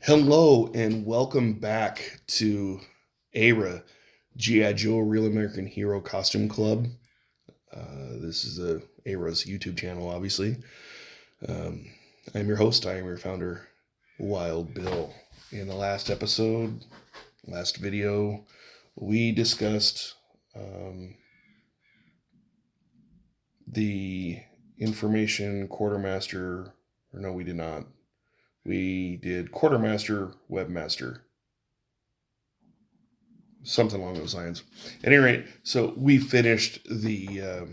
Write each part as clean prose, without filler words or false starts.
Hello and welcome back to ARAH, G.I. Joe Real American Hero Costume Club. This is ARAH's YouTube channel, obviously. Um, I'm your host, I am your founder, Wild Bill. In the last video, we discussed the information quartermaster, or no, we did not. We did quartermaster, webmaster, something along those lines. At any rate, so we finished the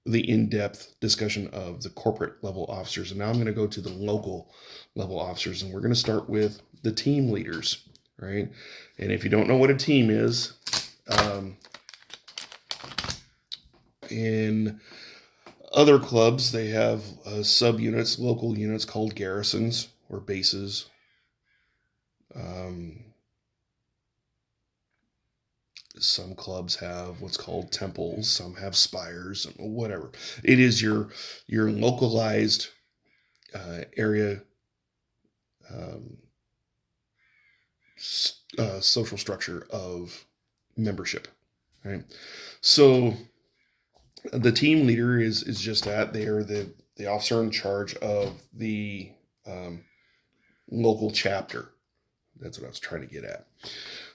in-depth discussion of the corporate level officers, and now I'm going to go to the local level officers, and we're going to start with the team leaders, right? And if you don't know what a team is, in other clubs they have subunits, local units called garrisons or bases. Some clubs have what's called temples, some have spires, whatever. It is your localized area social structure of membership, right? So the team leader is just that. They are the officer in charge of the local chapter. That's what I was trying to get at.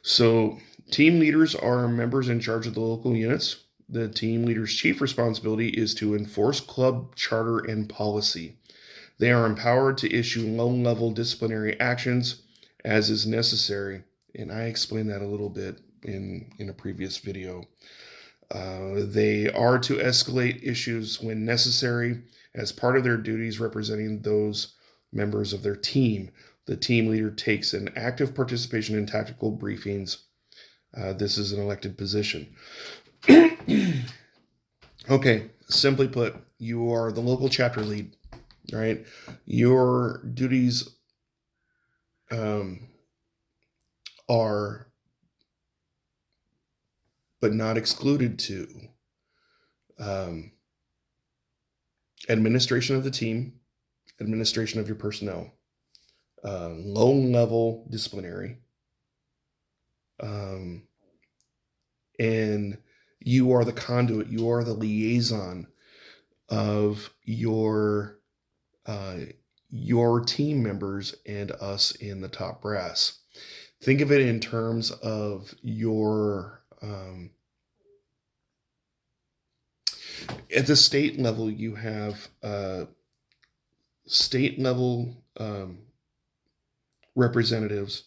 So team leaders are members in charge of the local units. The team leader's chief responsibility is to enforce club charter and policy. They are empowered to issue low-level disciplinary actions as is necessary. And I explained that a little bit in a previous video. They are to escalate issues when necessary as part of their duties representing those members of their team. The team leader takes an active participation in tactical briefings. This is an elected position. Okay, simply put, you are the local chapter lead, right? Your duties are, but not excluded to, administration of the team, administration of your personnel, low-level disciplinary, and you are the conduit, you are the liaison of your team members and us in the top brass. Think of it in terms of your at the state level, you have state level representatives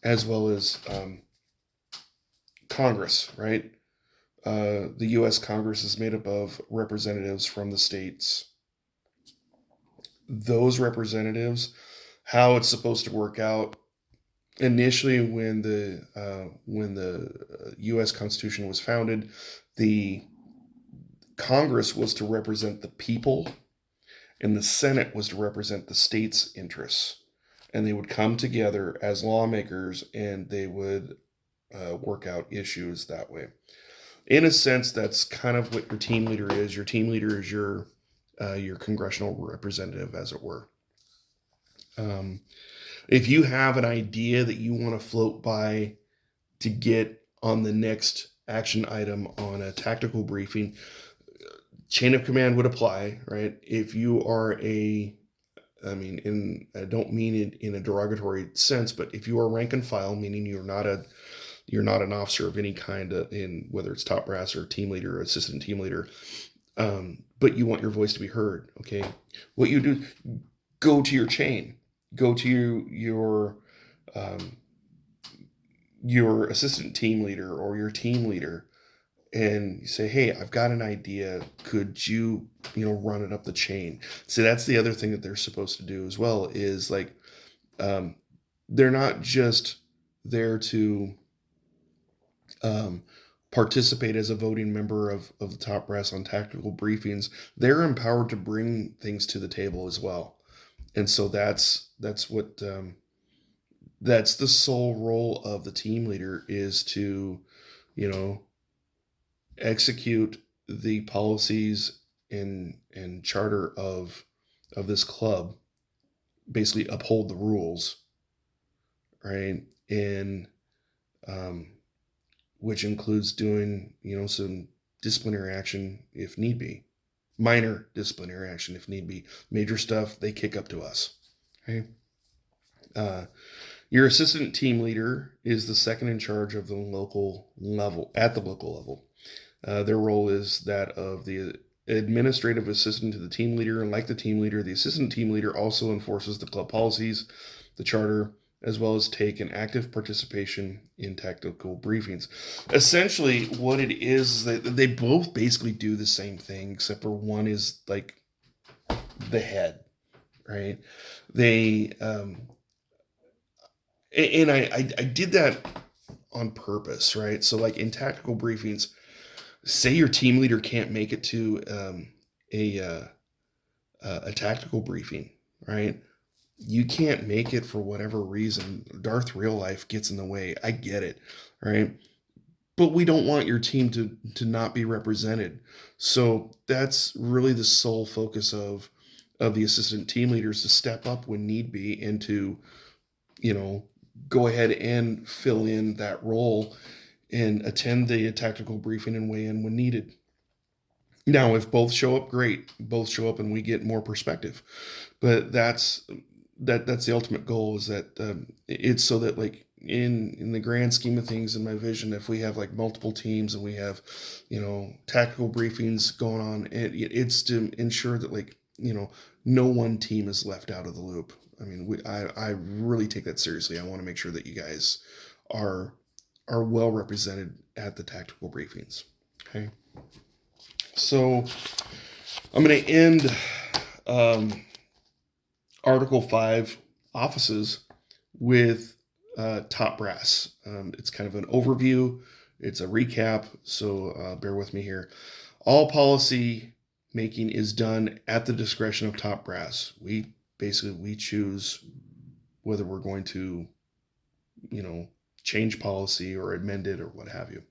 as well as Congress, right? The U.S. Congress is made up of representatives from the states. Those representatives, how it's supposed to work out, initially when the U.S. Constitution was founded, the Congress was to represent the people, and the Senate was to represent the state's interests. And they would come together as lawmakers, and they would work out issues that way. In a sense, that's kind of what your team leader is. Your team leader is your congressional representative, as it were. If you have an idea that you want to float by to get on the next action item on a tactical briefing, chain of command would apply, right? If you are I don't mean it in a derogatory sense, but if you are rank and file, meaning you're not an officer of any kind, in whether it's top brass or team leader or assistant team leader, but you want your voice to be heard, okay? What you do, go to your chain, go to your assistant team leader or your team leader, and you say, hey, I've got an idea. Could you, run it up the chain? So that's the other thing that they're supposed to do as well, is like, they're not just there to participate as a voting member of the top brass on tactical briefings. They're empowered to bring things to the table as well. And so that's what, that's the sole role of the team leader, is to, execute the policies and charter of this club basically uphold the rules, right? And which includes doing, some disciplinary action if need be, minor disciplinary action if need be. Major stuff, they kick up to us. Okay. Your assistant team leader is the second in charge of the local level, at the local level. Their role is that of the administrative assistant to the team leader, and like the team leader, the assistant team leader also enforces the club policies, the charter, as well as take an active participation in tactical briefings. Essentially, what it is that they both basically do the same thing, except for one is like the head, right? They and I did that on purpose, right? So like in tactical briefings, say your team leader can't make it to a tactical briefing, right? You can't make it for whatever reason. Darth real life gets in the way. I get it, right? But we don't want your team to not be represented. So that's really the sole focus of the assistant team leaders, to step up when need be and to, go ahead and fill in that role and attend the tactical briefing and weigh in when needed. Now, if both show up, great. Both show up and we get more perspective. But that's the ultimate goal, is that it's so that, like, in the grand scheme of things, in my vision, if we have like multiple teams and we have, tactical briefings going on, it's to ensure that, like, no one team is left out of the loop. I mean, I really take that seriously. I want to make sure that you guys are well represented at the tactical briefings. Okay. So I'm going to end Article 5 offices with top brass. It's kind of an overview. It's a recap. So bear with me here. All policy making is done at the discretion of top brass. We choose whether we're going to, change policy or amend it or what have you.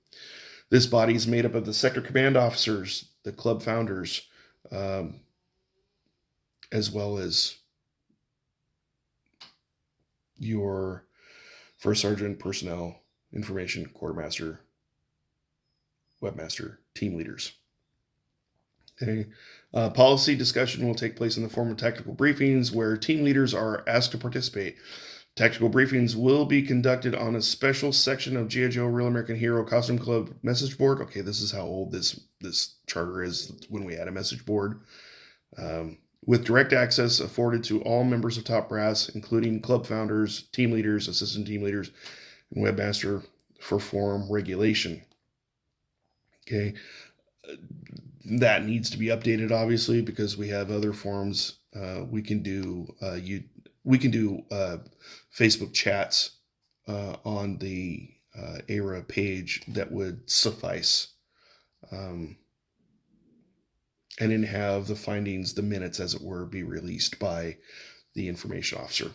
This body is made up of the sector command officers, the club founders, as well as your first sergeant, personnel, information, quartermaster, webmaster, team leaders. Okay. Policy discussion will take place in the form of tactical briefings where team leaders are asked to participate. Tactical briefings will be conducted on a special section of G.I. Joe Real American Hero Costume Club message board. Okay, this is how old this charter is, when we had a message board. With direct access afforded to all members of Top Brass, including club founders, team leaders, assistant team leaders, and webmaster, for forum regulation. Okay. That needs to be updated, obviously, because we have other forums. We can do Facebook chats on the ARAH page that would suffice, and then have the findings, the minutes, as it were, be released by the information officer.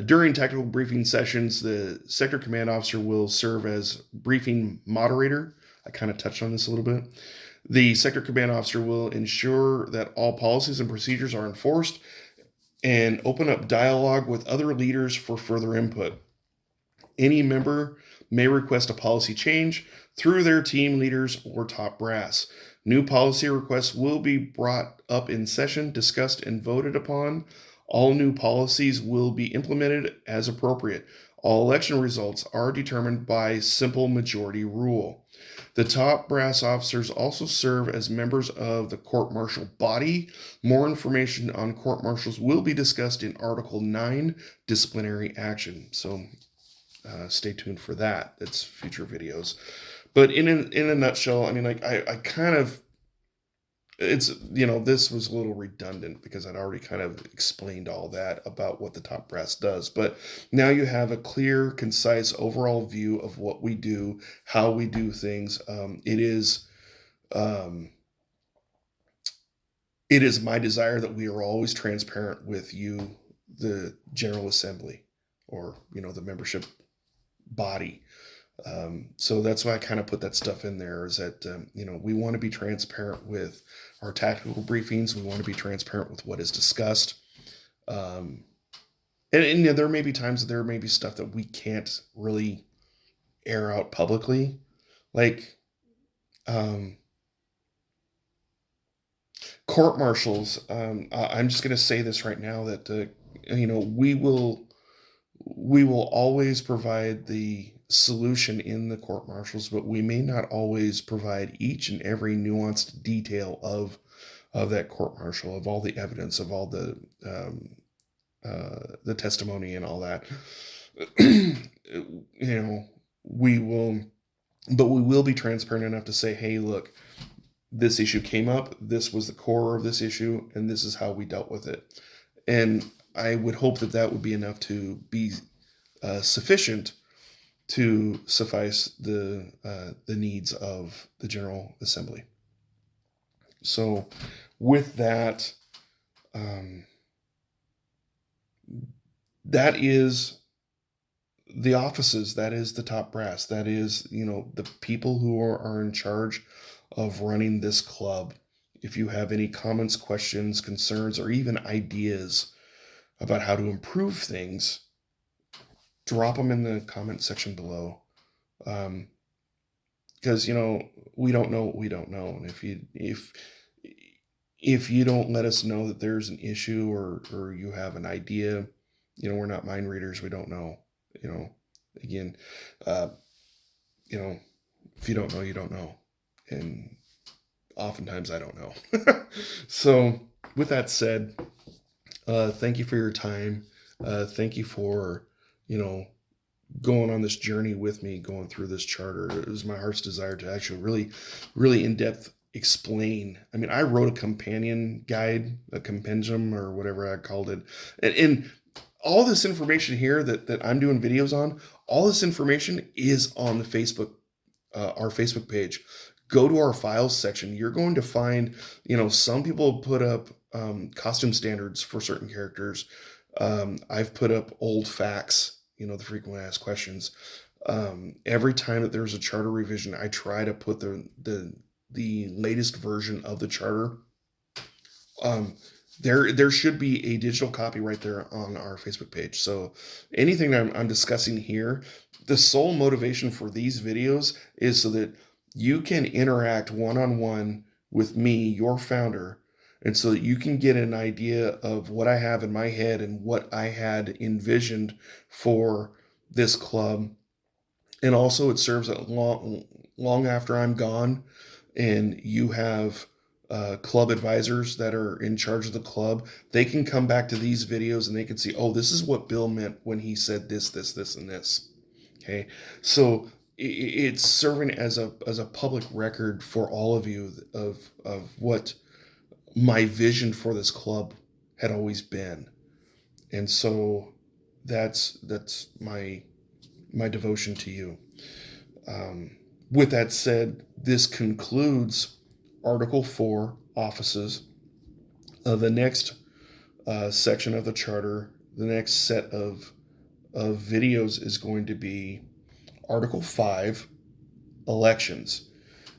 During tactical briefing sessions, the sector command officer will serve as briefing moderator. I kind of touched on this a little bit. The sector command officer will ensure that all policies and procedures are enforced and open up dialogue with other leaders for further input. Any member may request a policy change through their team leaders or top brass. New policy requests will be brought up in session, discussed, and voted upon. All new policies will be implemented as appropriate. All election results are determined by simple majority rule. The top brass officers also serve as members of the court-martial body. More information on court-martials will be discussed in Article 9, disciplinary action. So stay tuned for that. That's future videos. But in a nutshell, I mean, like, I kind of, it's, this was a little redundant because I'd already kind of explained all that about what the top brass does. But now you have a clear, concise, overall view of what we do, how we do things. It is my desire that we are always transparent with you, the General Assembly, or, the membership body. So that's why I kind of put that stuff in there, is that, we want to be transparent with our tactical briefings. We want to be transparent with what is discussed. and there may be times that there may be stuff that we can't really air out publicly, like um, court martials. I'm just going to say this right now that we will always provide the solution in the court martials, but we may not always provide each and every nuanced detail of that court martial, of all the evidence, of all the testimony and all that. We will, but we will be transparent enough to say, hey, look, this issue came up, this was the core of this issue, and this is how we dealt with it. And I would hope that that would be enough to be sufficient to suffice the needs of the General Assembly. So with that, that is the offices, that is the top brass, that is, the people who are in charge of running this club. If you have any comments, questions, concerns, or even ideas about how to improve things, drop them in the comment section below. Because we don't know what we don't know, and if you don't let us know that there's an issue or you have an idea, we're not mind readers. We don't know. Again, if you don't know, you don't know, and oftentimes I don't know. So with that said, thank you for your time. Thank you for going on this journey with me, going through this charter. It was my heart's desire to actually really, really in-depth explain. I mean, I wrote a companion guide, a compendium, or whatever I called it. And all this information here that I'm doing videos on, all this information is on the Facebook, our Facebook page. Go to our files section. You're going to find, some people put up costume standards for certain characters. I've put up old facts, the frequently asked questions. Every time that there's a charter revision, I try to put the latest version of the charter. There should be a digital copy right there on our Facebook page. So anything that I'm discussing here, the sole motivation for these videos is so that you can interact one-on-one with me, your founder, and so that you can get an idea of what I have in my head and what I had envisioned for this club. And also it serves long after I'm gone, and you have club advisors that are in charge of the club. They can come back to these videos and they can see, oh, this is what Bill meant when he said this, and this. Okay, so it's serving as a public record for all of you of what my vision for this club had always been. And so that's my devotion to you. With that said, this concludes Article 4, Offices. The next section of the charter, the next set of videos is going to be Article 5, Elections.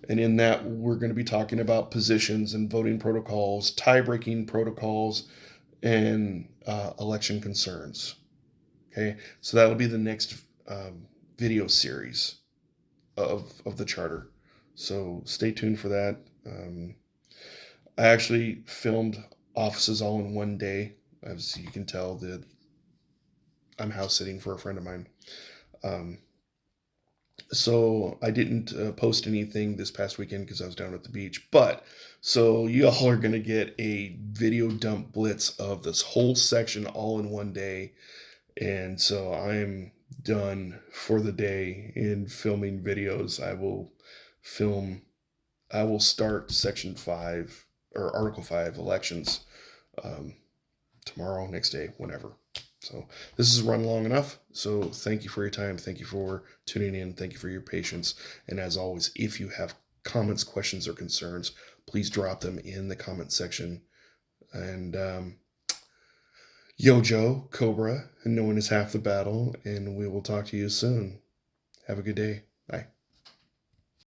And in that, we're going to be talking about positions and voting protocols, tie-breaking protocols, and election concerns. Okay, so that'll be the next video series of the charter. So stay tuned for that. I actually filmed offices all in one day. As you can tell, I'm house sitting for a friend of mine. So I didn't post anything this past weekend because I was down at the beach. But so you all are going to get a video dump blitz of this whole section all in one day. And so I'm done for the day in filming videos. I will start Section 5 or Article 5 elections tomorrow, next day, whenever. So this has run long enough. So thank you for your time. Thank you for tuning in. Thank you for your patience. And as always, if you have comments, questions, or concerns, please drop them in the comment section. And Yo Joe, Cobra, and knowing is half the battle. And we will talk to you soon. Have a good day. Bye.